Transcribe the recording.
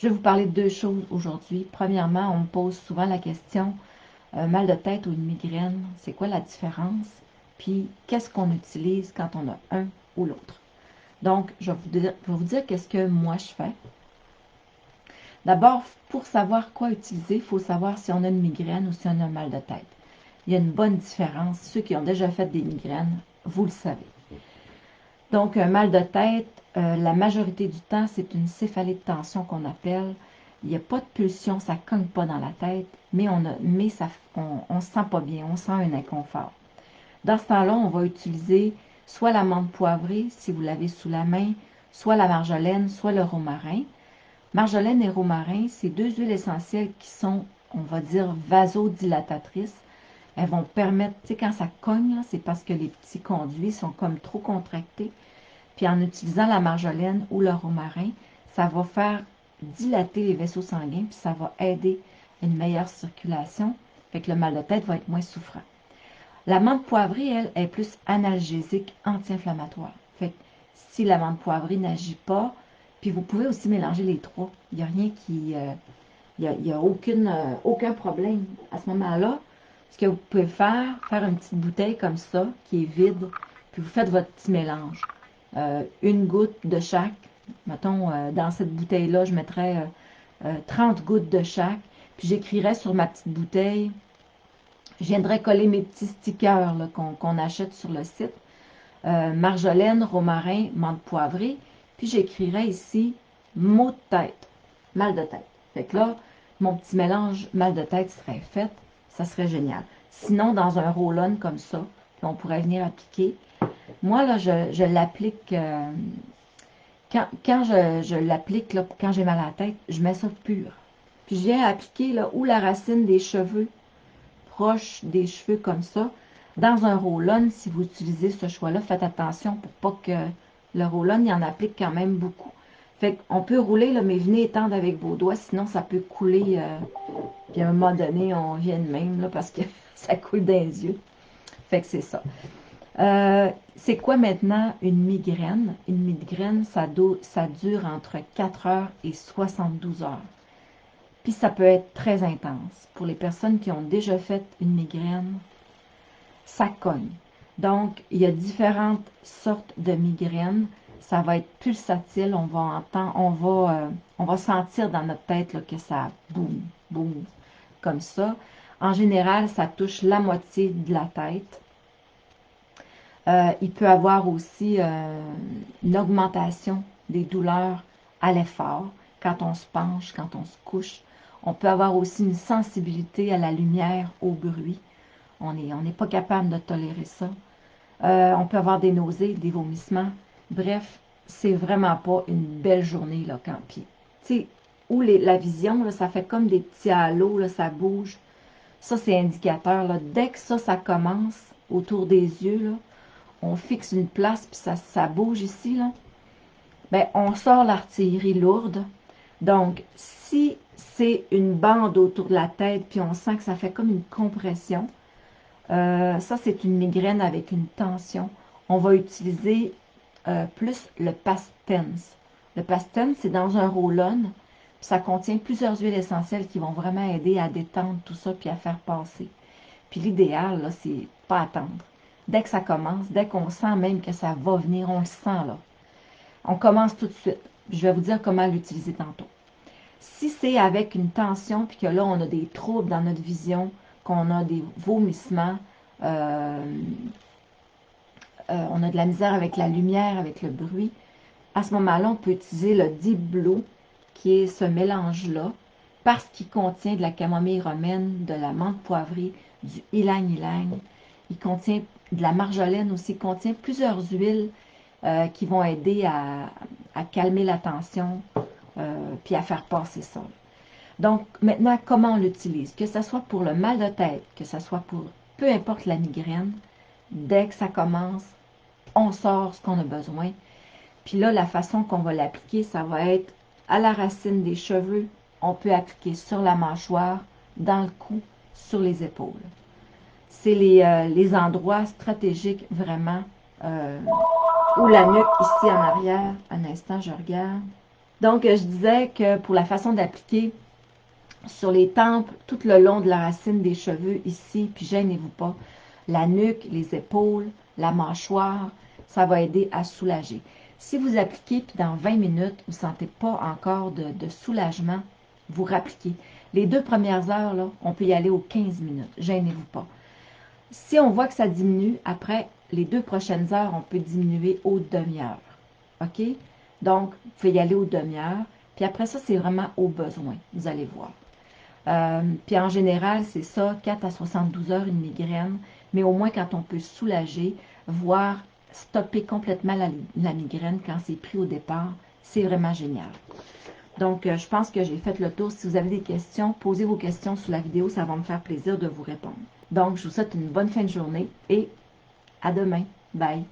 Je vais vous parler de deux choses aujourd'hui. Premièrement, on me pose souvent la question, mal de tête ou une migraine, c'est quoi la différence? Puis, qu'est-ce qu'on utilise quand on a un ou l'autre? Donc, je vais vous dire qu'est-ce que moi je fais. D'abord, pour savoir quoi utiliser, il faut savoir si on a une migraine ou si on a un mal de tête. Il y a une bonne différence. Ceux qui ont déjà fait des migraines, vous le savez. Donc, un mal de tête, la majorité du temps, c'est une céphalée de tension qu'on appelle. Il n'y a pas de pulsion, ça ne cogne pas dans la tête, mais on ne se sent pas bien, on sent un inconfort. Dans ce temps-là, on va utiliser soit la menthe poivrée, si vous l'avez sous la main, soit la marjolaine, soit le romarin. Marjolaine et romarin, c'est deux huiles essentielles qui sont, on va dire, vasodilatatrices. Elles vont permettre, tu sais, quand ça cogne, c'est parce que les petits conduits sont comme trop contractés. Puis en utilisant la marjolaine ou le romarin, ça va faire dilater les vaisseaux sanguins, puis ça va aider une meilleure circulation. Fait que le mal de tête va être moins souffrant. La menthe poivrée, elle, est plus analgésique, anti-inflammatoire. Fait que si la menthe poivrée n'agit pas, puis vous pouvez aussi mélanger les trois. Il n'y a rien qui... il n'y a aucun problème à ce moment-là. Ce que vous pouvez faire une petite bouteille comme ça, qui est vide, puis vous faites votre petit mélange. Une goutte de chaque. Mettons, dans cette bouteille-là, je mettrais 30 gouttes de chaque. Puis j'écrirais sur ma petite bouteille, je viendrais coller mes petits stickers qu'on achète sur le site. Marjolaine, romarin, menthe poivrée. Puis j'écrirais ici maux de tête, mal de tête. Fait que là, mon petit mélange mal de tête serait fait. Ça serait génial. Sinon, dans un roll-on comme ça, on pourrait venir appliquer. Moi, là, je l'applique. Quand je l'applique, quand j'ai mal à la tête, je mets ça pur. Puis je viens appliquer là, où la racine des cheveux, proche des cheveux comme ça, dans un roll-on. Si vous utilisez ce choix-là, faites attention pour pas que le roll-on, il en applique quand même beaucoup. Fait qu'on peut rouler, là, mais venez étendre avec vos doigts, sinon ça peut couler. Puis à un moment donné, on vient de même, là, parce que ça coule dans les yeux. Fait que c'est ça. C'est quoi maintenant une migraine? Une migraine, ça dure entre 4 heures et 72 heures. Puis ça peut être très intense. Pour les personnes qui ont déjà fait une migraine, ça cogne. Donc, il y a différentes sortes de migraines. Ça va être pulsatile. On va sentir dans notre tête là, que ça boum, boum, comme ça. En général, ça touche la moitié de la tête. Il peut avoir aussi une augmentation des douleurs à l'effort, quand on se penche, quand on se couche. On peut avoir aussi une sensibilité à la lumière, au bruit. On n'est pas capable de tolérer ça. On peut avoir des nausées, des vomissements. Bref, c'est vraiment pas une belle journée là, quand puis, tu sais, où la vision, là, ça fait comme des petits halos, là, ça bouge. Ça, c'est indicateur. Là. Dès que ça commence autour des yeux, là, on fixe une place, puis ça bouge ici, là, ben, on sort l'artillerie lourde. Donc, si c'est une bande autour de la tête, puis on sent que ça fait comme une compression, ça, c'est une migraine avec une tension. On va utiliser plus le Pastens. Le Pastens, c'est dans un roll-on, puis ça contient plusieurs huiles essentielles qui vont vraiment aider à détendre tout ça, puis à faire passer. Puis l'idéal, là, c'est pas attendre. Dès que ça commence, dès qu'on sent même que ça va venir, on le sent, là. On commence tout de suite. Je vais vous dire comment l'utiliser tantôt. Si c'est avec une tension, puis que là, on a des troubles dans notre vision, qu'on a des vomissements, euh, on a de la misère avec la lumière, avec le bruit, à ce moment-là, on peut utiliser le Deep Blue, qui est ce mélange-là, parce qu'il contient de la camomille romaine, de la menthe poivrée, du ylang-ylang. Il contient de la marjolaine aussi, il contient plusieurs huiles qui vont aider à calmer la tension, puis à faire passer ça. Donc, maintenant, comment on l'utilise? Que ce soit pour le mal de tête, que ce soit pour peu importe la migraine, dès que ça commence, on sort ce qu'on a besoin. Puis là, la façon qu'on va l'appliquer, ça va être à la racine des cheveux. On peut appliquer sur la mâchoire, dans le cou, sur les épaules. C'est les endroits stratégiques vraiment. Ou la nuque ici en arrière. Un instant, je regarde. Donc, je disais que pour la façon d'appliquer sur les tempes, tout le long de la racine des cheveux, ici, puis gênez-vous pas, la nuque, les épaules, la mâchoire, ça va aider à soulager. Si vous appliquez, puis dans 20 minutes, vous ne sentez pas encore de soulagement, vous rappliquez. Les 2 premières heures, là, on peut y aller aux 15 minutes, gênez-vous pas. Si on voit que ça diminue, après les 2 prochaines heures, on peut diminuer aux demi-heures. OK? Donc, vous pouvez y aller aux demi-heures. Puis après ça, c'est vraiment au besoin, vous allez voir. Puis en général, c'est ça, 4 à 72 heures, une migraine. Mais au moins, quand on peut soulager, voire stopper complètement la migraine quand c'est pris au départ, c'est vraiment génial. Donc, je pense que j'ai fait le tour. Si vous avez des questions, posez vos questions sous la vidéo. Ça va me faire plaisir de vous répondre. Donc, je vous souhaite une bonne fin de journée et à demain. Bye!